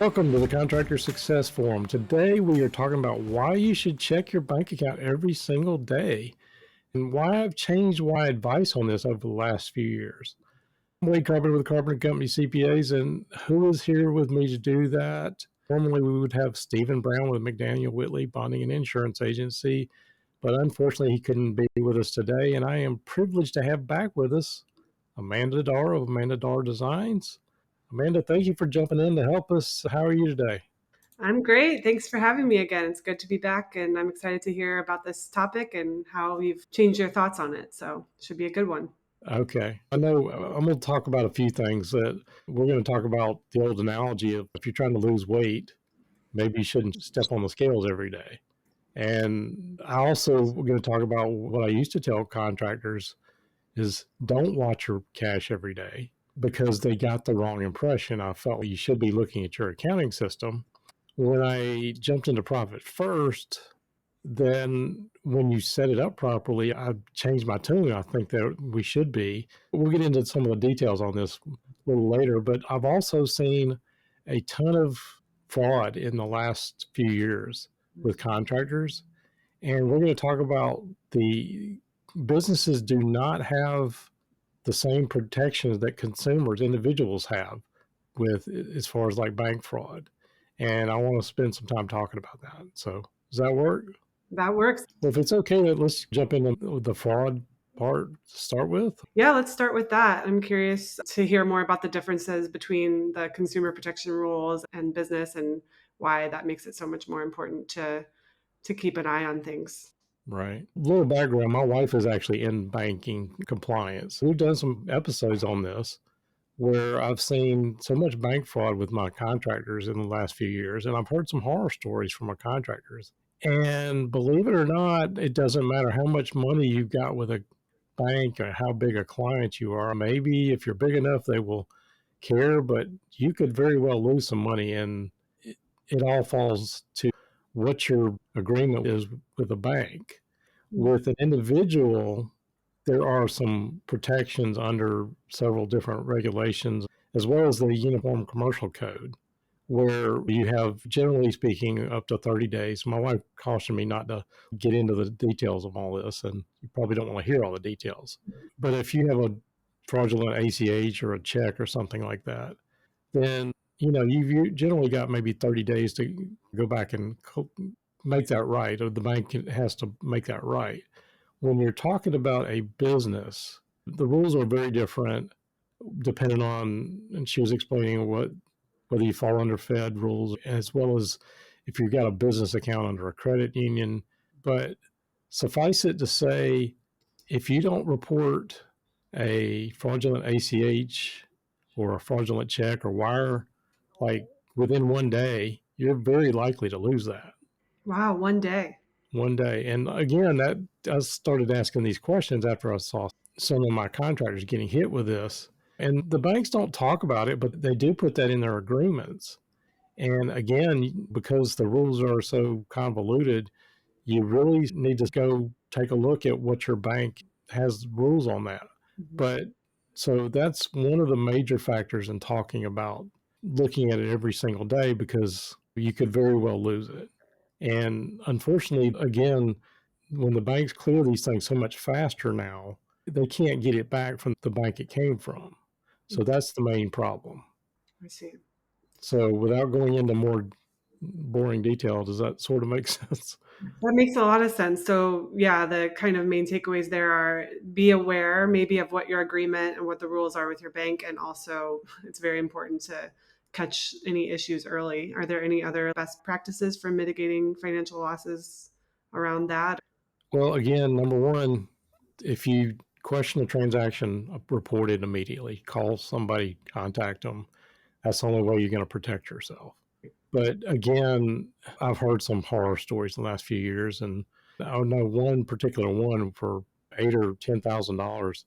Welcome to the Contractor Success Forum. Today we are talking about why you should check your bank account every single day and why I've changed my advice on this over the last few years. I'm Wade Carpenter with Carpenter Company CPAs, and who is here with me to do that? Normally we would have Stephen Brown with McDaniel Whitley Bonding and Insurance Agency, but unfortunately he couldn't be with us today, and I am privileged to have back with us Amanda Darr of Amanda Darr Designs. Amanda, thank you for jumping in to help us. How are you today? I'm great. Thanks for having me again. It's good to be back, and I'm excited to hear about this topic and how you've changed your thoughts on it. So, it should be a good one. Okay. I know I'm going to talk about a few things that we're going to talk about the old analogy of if you're trying to lose weight, maybe you shouldn't step on the scales every day. And I also we're going to talk about what I used to tell contractors is don't watch your cash every day because they got the wrong impression. I felt you should be looking at your accounting system. When I jumped into Profit First, then when you set it up properly, I've changed my tune. I think that we should be. We'll get into some of the details on this a little later, but I've also seen a ton of fraud in the last few years with contractors. And we're going to talk about the businesses do not have the same protections that consumers, individuals have with as far as like bank fraud. And I want to spend some time talking about that. So does that work? That works. Well, if it's okay, let's jump into the fraud part to start with. Yeah, let's start with that. I'm curious to hear more about the differences between the consumer protection rules and business and why that makes it so much more important to keep an eye on things. Right. A little background, my wife is actually in banking compliance. We've done some episodes on this where I've seen so much bank fraud with my contractors in the last few years, and I've heard some horror stories from our contractors. And believe it or not, it doesn't matter how much money you've got with a bank or how big a client you are. Maybe if you're big enough, they will care, but you could very well lose some money. And it all falls to what your agreement is with a bank. With an individual, there are some protections under several different regulations, as well as the Uniform Commercial Code, where you have, generally speaking, up to 30 days. My wife cautioned me not to get into the details of all this, and you probably don't want to hear all the details. But if you have a fraudulent ACH or a check or something like that, then you've generally got maybe 30 days to go back and make that right, or the bank has to make that right. When you're talking about a business, the rules are very different depending on, and she was explaining whether you fall under Fed rules as well as if you've got a business account under a credit union. But suffice it to say, if you don't report a fraudulent ACH or a fraudulent check or wire, like within one day, you're very likely to lose that. Wow, one day. One day. And again, that I started asking these questions after I saw some of my contractors getting hit with this. And the banks don't talk about it, but they do put that in their agreements. And again, because the rules are so convoluted, you really need to go take a look at what your bank has rules on that. But so that's one of the major factors in talking about looking at it every single day because you could very well lose it. And unfortunately, again, when the banks clear these things so much faster now, they can't get it back from the bank it came from. So that's the main problem. I see. So without going into more boring detail, does that sort of make sense? That makes a lot of sense. So, yeah, the kind of main takeaways there are be aware maybe of what your agreement and what the rules are with your bank. And also, it's very important to catch any issues early. Are there any other best practices for mitigating financial losses around that? Well, again, number one, if you question a transaction, report it immediately. Call somebody, contact them. That's the only way you're going to protect yourself. But again, I've heard some horror stories in the last few years, and I know one particular one for $8,000 or $10,000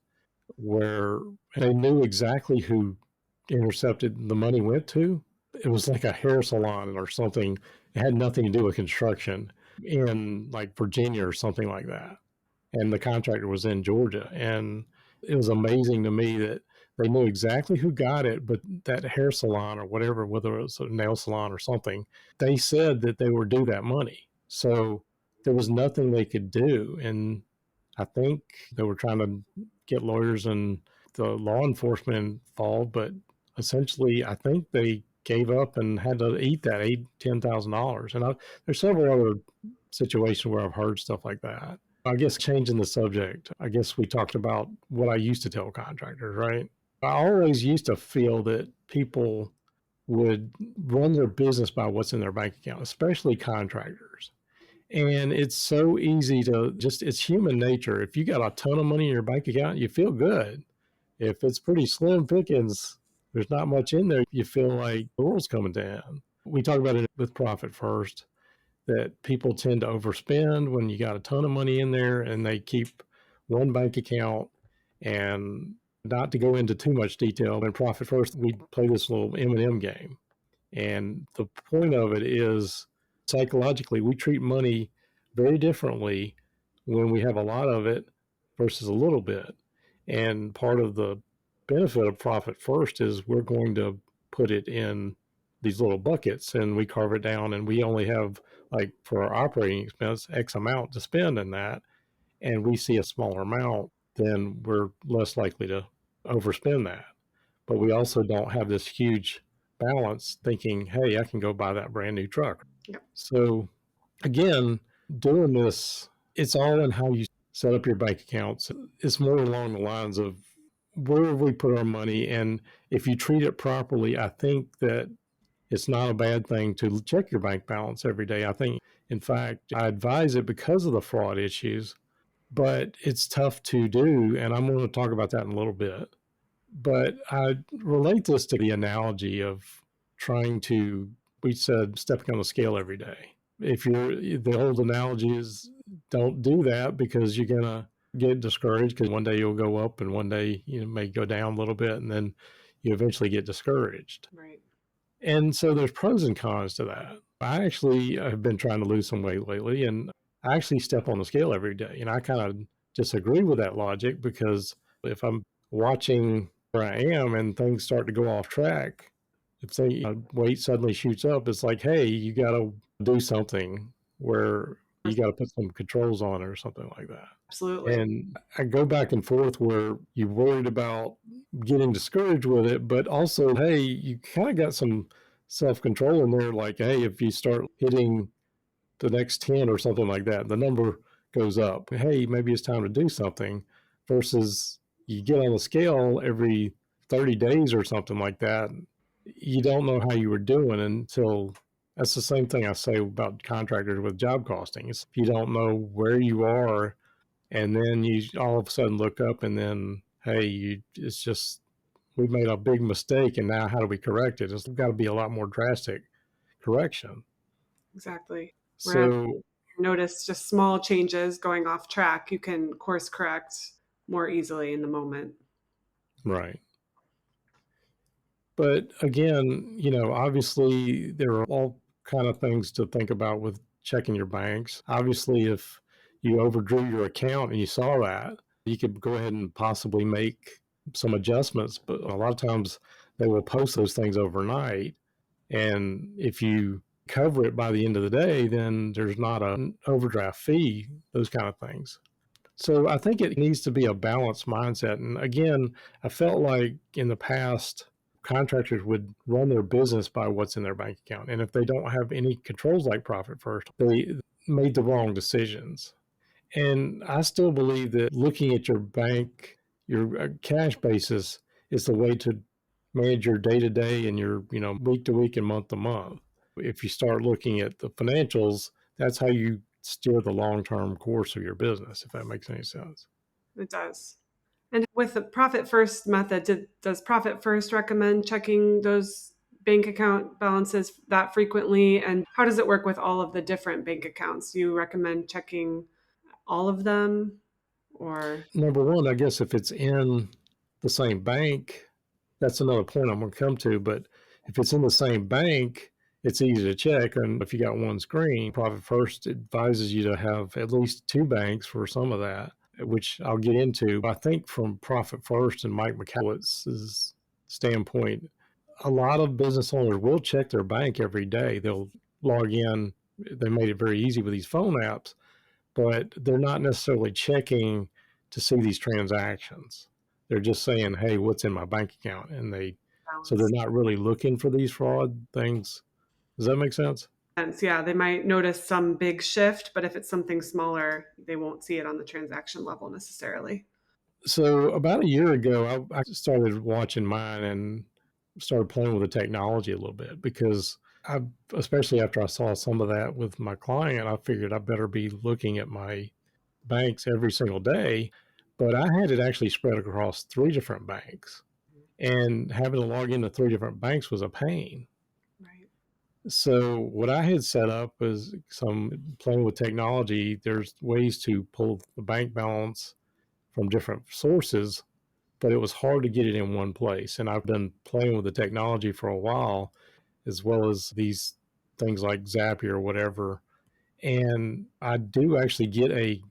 where they knew exactly who intercepted the money went to. It was like a hair salon or something. It had nothing to do with construction in like Virginia or something like that. And the contractor was in Georgia. And it was amazing to me that They know exactly who got it, but that hair salon or whatever, whether it was a nail salon or something, they said that they were due that money. So there was nothing they could do. And I think they were trying to get lawyers and the law enforcement involved, but essentially, I think they gave up and had to eat that $10,000. And there's several other situations where I've heard stuff like that. I guess changing the subject, I guess we talked about what I used to tell contractors, right? I always used to feel that people would run their business by what's in their bank account, especially contractors. And it's so easy to just, it's human nature. If you got a ton of money in your bank account, you feel good. If it's pretty slim pickings, there's not much in there, you feel like the world's coming down. We talk about it with Profit First, that people tend to overspend when you got a ton of money in there and they keep one bank account. And not to go into too much detail, in Profit First, we play this little M&M game. And the point of it is psychologically, we treat money very differently when we have a lot of it versus a little bit. And part of the benefit of Profit First is we're going to put it in these little buckets and we carve it down, and we only have, like, for our operating expense, X amount to spend in that. And we see a smaller amount, then we're less likely to overspend that. But we also don't have this huge balance thinking, hey, I can go buy that brand new truck. Yep. So again, doing this, it's all in how you set up your bank accounts. It's more along the lines of where we put our money. And if you treat it properly, I think that it's not a bad thing to check your bank balance every day. I think, in fact, I advise it because of the fraud issues, but it's tough to do. And I'm going to talk about that in a little bit. But I relate this to the analogy of trying to, we said, stepping on the scale every day. If you're, the old analogy is don't do that because you're going to get discouraged because one day you'll go up and one day you may go down a little bit and then you eventually get discouraged. Right. And so there's pros and cons to that. I actually have been trying to lose some weight lately, and I actually step on the scale every day. And I kind of disagree with that logic because if I'm watching where I am and things start to go off track, if the weight suddenly shoots up, it's like, hey, you got to do something where you got to put some controls on it or something like that. Absolutely. And I go back and forth where you're worried about getting discouraged with it, but also, hey, you kind of got some self control in there. Like, hey, if you start hitting the next 10 or something like that, the number goes up. Hey, maybe it's time to do something versus you get on the scale every 30 days or something like that. You don't know how you were doing until that's the same thing I say about contractors with job costing. It's, you don't know where you are, and then you all of a sudden look up and then, hey, it's just, we made a big mistake and now how do we correct it? It's got to be a lot more drastic correction. Exactly. Whereas So notice just small changes going off track, you can course correct more easily in the moment. right. But again, obviously there are all kind of things to think about with checking your banks. Obviously, if you overdrew your account and you saw that, you could go ahead and possibly make some adjustments. But a lot of times they will post those things overnight. And if you cover it by the end of the day, then there's not an overdraft fee, those kind of things. So I think it needs to be a balanced mindset. And again, I felt like in the past, contractors would run their business by what's in their bank account. And if they don't have any controls like Profit First, they made the wrong decisions. And I still believe that looking at your bank, your cash basis, is the way to manage your day to day and your, week to week and month to month. If you start looking at the financials, that's how you steer the long term course of your business, if that makes any sense. It does. And with the Profit First method, does Profit First recommend checking those bank account balances that frequently? And how does it work with all of the different bank accounts? Do you recommend checking all of them, or? Number one, I guess if it's in the same bank, that's another point I'm going to come to. But if it's in the same bank, it's easy to check. And if you got one screen, Profit First advises you to have at least two banks for some of that. which I'll get into. I think from Profit First and Mike McCallott's standpoint, a lot of business owners will check their bank every day. They'll log in. They made it very easy with these phone apps, but they're not necessarily checking to see these transactions. They're just saying, "Hey, what's in my bank account?" And so they're Balance. not really looking for these fraud things. Does that make sense? Yeah, they might notice some big shift, but if it's something smaller, they won't see it on the transaction level necessarily. So about a year ago, I started watching mine and started playing with the technology a little bit because I, especially after I saw some of that with my client, I figured I better be looking at my banks every single day. But I had it actually spread across three different banks, and having to log into three different banks was a pain. Right. So what I had set up was some playing with technology. There's ways to pull the bank balance from different sources, but it was hard to get it in one place. And I've been playing with the technology for a while, as well as these things like Zapier or whatever. And I do actually get a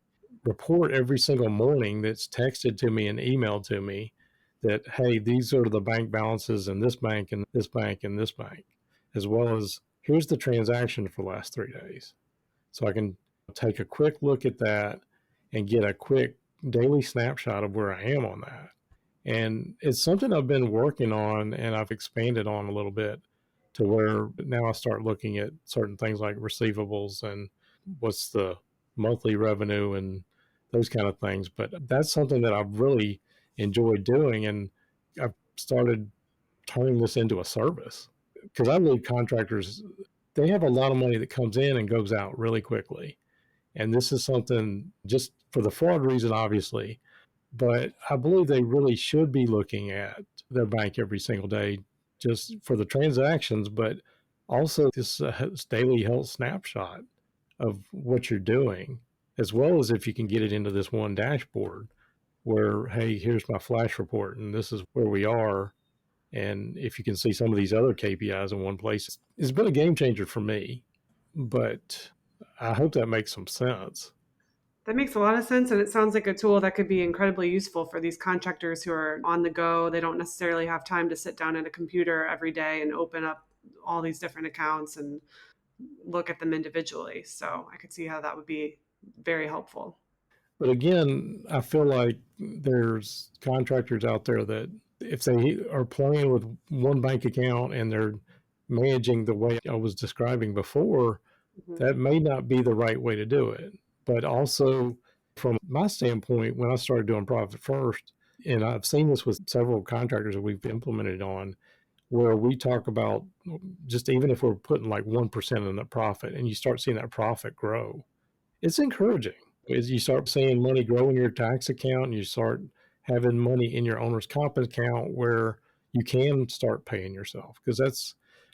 report every single morning that's texted to me and emailed to me that, hey, these are the bank balances in this bank and this bank and this bank, as well as here's the transaction for the last 3 days. So I can take a quick look at that and get a quick daily snapshot of where I am on that. And it's something I've been working on and I've expanded on a little bit to where now I start looking at certain things like receivables and what's the monthly revenue and those kind of things. But that's something that I've really enjoyed doing. And I've started turning this into a service because I believe contractors, they have a lot of money that comes in and goes out really quickly. And this is something just for the fraud reason, obviously, but I believe they really should be looking at their bank every single day just for the transactions, but also this daily health snapshot of what you're doing, as well as if you can get it into this one dashboard where, hey, here's my flash report and this is where we are. And if you can see some of these other KPIs in one place, it's been a game changer for me. But I hope that makes some sense. That makes a lot of sense. And it sounds like a tool that could be incredibly useful for these contractors who are on the go. They don't necessarily have time to sit down at a computer every day and open up all these different accounts and look at them individually. So I could see how that would be very helpful. But again, I feel like there's contractors out there that if they are playing with one bank account and they're managing the way I was describing before, Mhm. that may not be the right way to do it. But also, from my standpoint, when I started doing Profit First, and I've seen this with several contractors that we've implemented on, where we talk about just even if we're putting like 1% in the profit and you start seeing that profit grow, it's encouraging. As you start seeing money grow in your tax account, and you start having money in your owner's comp account where you can start paying yourself. Because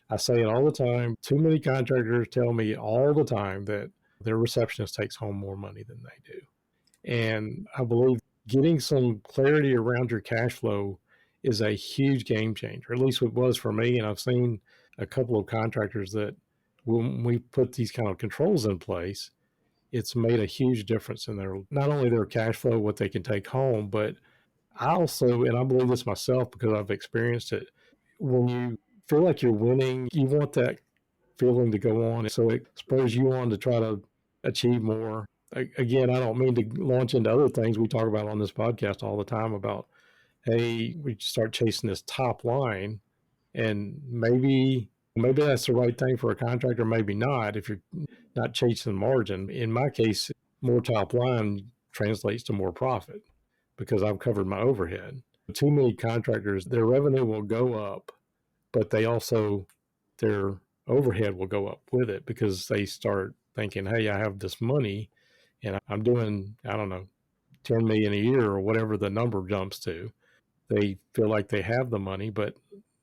I say it all the time. Too many contractors tell me all the time that their receptionist takes home more money than they do. And I believe getting some clarity around your cash flow is a huge game changer. At least it was for me. And I've seen a couple of contractors that when we put these kind of controls in place, it's made a huge difference in their not only their cash flow, what they can take home, but I also, and I believe this myself because I've experienced it, when you feel like you're winning, you want that feeling to go on. So it spurs you on to try to achieve more. Again, I don't mean to launch into other things we talk about on this podcast all the time about, hey, we start chasing this top line and maybe that's the right thing for a contractor, maybe not if you're not chasing margin. In my case, more top line translates to more profit because I've covered my overhead. Too many contractors, their revenue will go up, but they also their overhead will go up with it because they start thinking, hey, I have this money and I'm doing, I don't know, 10 million a year or whatever the number jumps to. They feel like they have the money, but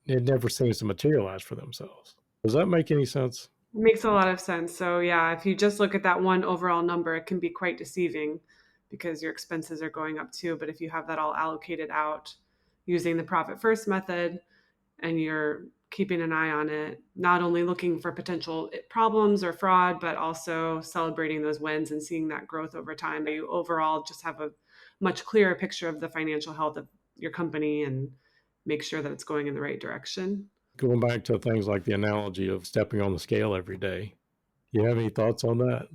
it never seems to materialize for themselves. Does that make any sense? It makes a lot of sense. So, yeah, if you just look at that one overall number, it can be quite deceiving because your expenses are going up too. But if you have that all allocated out using the profit first method and you're keeping an eye on it, not only looking for potential problems or fraud, but also celebrating those wins and seeing that growth over time, you overall just have a much clearer picture of the financial health of your company and make sure that it's going in the right direction. Going back to things like the analogy of stepping on the scale every day, you have any thoughts on that?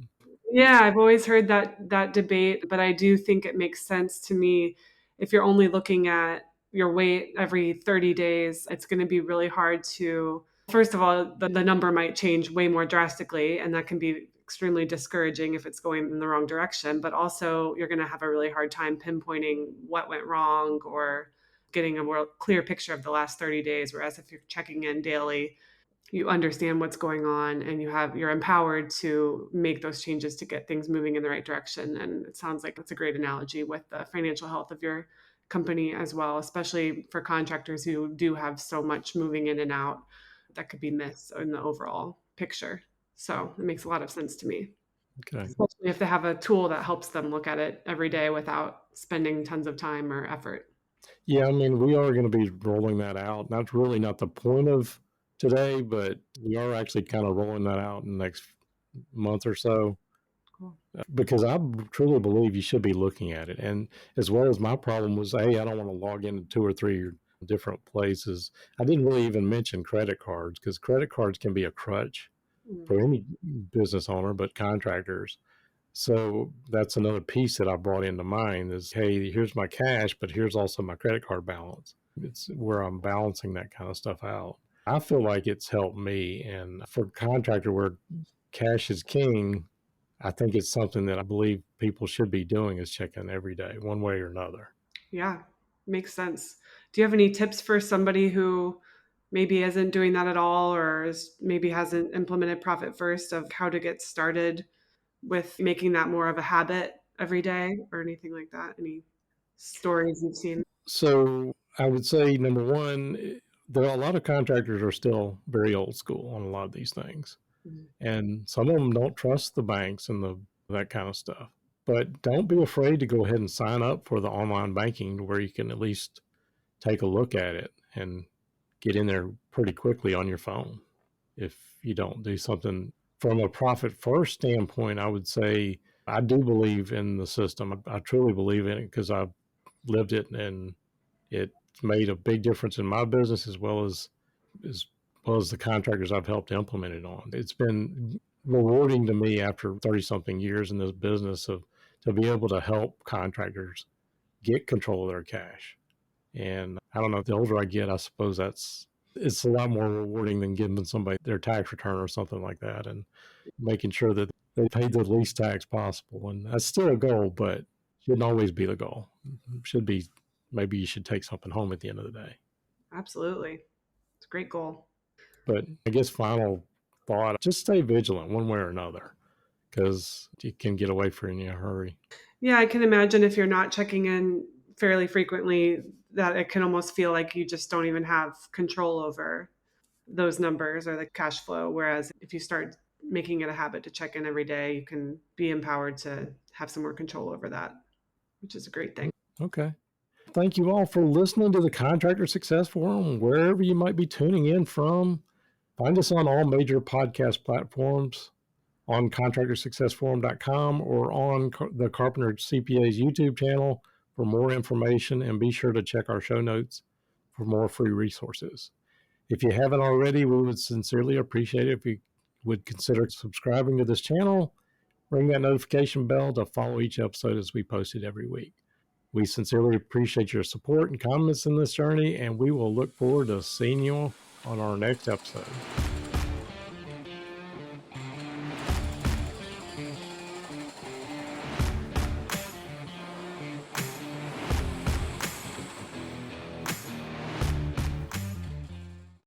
Yeah, I've always heard that debate, but I do think it makes sense to me. If you're only looking at your weight every 30 days, it's going to be really hard to, first of all, the number might change way more drastically, and that can be extremely discouraging if it's going in the wrong direction. But also, you're going to have a really hard time pinpointing what went wrong or getting a more clear picture of the last 30 days. Whereas if you're checking in daily, you understand what's going on and you're empowered to make those changes to get things moving in the right direction. And it sounds like it's a great analogy with the financial health of your company as well, especially for contractors who do have so much moving in and out that could be missed in the overall picture. So it makes a lot of sense to me, Okay. especially if they have a tool that helps them look at it every day without spending tons of time or effort. Yeah, I mean, we are going to be rolling that out. That's really not the point of today, but we are actually kind of rolling that out in the next month or so. Cool. Because I truly believe you should be looking at it. And as well as my problem was, hey, I don't want to log into two or three different places. I didn't really even mention credit cards because credit cards can be a crutch Mm. for any business owner, but contractors. So that's another piece that I brought into mind is, hey, here's my cash, but here's also my credit card balance. It's where I'm balancing that kind of stuff out. I feel like it's helped me. And for a contractor where cash is king, I think it's something that I believe people should be doing is checking every day, one way or another. Yeah, makes sense. Do you have any tips for somebody who maybe isn't doing that at all or maybe hasn't implemented Profit First of how to get started with making that more of a habit every day or anything like that? Any stories you've seen? So I would say number one, there are a lot of contractors are still very old school on a lot of these things. Mhm. And some of them don't trust the banks and that kind of stuff. But don't be afraid to go ahead and sign up for the online banking where you can at least take a look at it and get in there pretty quickly on your phone. If you don't do something from a profit first standpoint, I would say I do believe in the system. I truly believe in it because I've lived it and it's made a big difference in my business as well as the contractors I've helped implement it on. It's been rewarding to me after 30 something years in this business of to be able to help contractors get control of their cash. And I don't know, the older I get, I suppose it's a lot more rewarding than giving somebody their tax return or something like that and making sure that they pay the least tax possible. And that's still a goal, but shouldn't always be the goal. It should be maybe you should take something home at the end of the day. Absolutely. It's a great goal. But I guess final thought, just stay vigilant one way or another because you can get away from you in a hurry. Yeah, I can imagine if you're not checking in fairly frequently, that it can almost feel like you just don't even have control over those numbers or the cash flow. Whereas if you start making it a habit to check in every day, you can be empowered to have some more control over that, which is a great thing. Okay. Thank you all for listening to the Contractor Success Forum, wherever you might be tuning in from. Find us on all major podcast platforms, on contractorsuccessforum.com or on the Carpenter CPA's YouTube channel for more information, and be sure to check our show notes for more free resources. If you haven't already, we would sincerely appreciate it if you would consider subscribing to this channel. Ring that notification bell to follow each episode as we post it every week. We sincerely appreciate your support and comments in this journey, and we will look forward to seeing you on our next episode.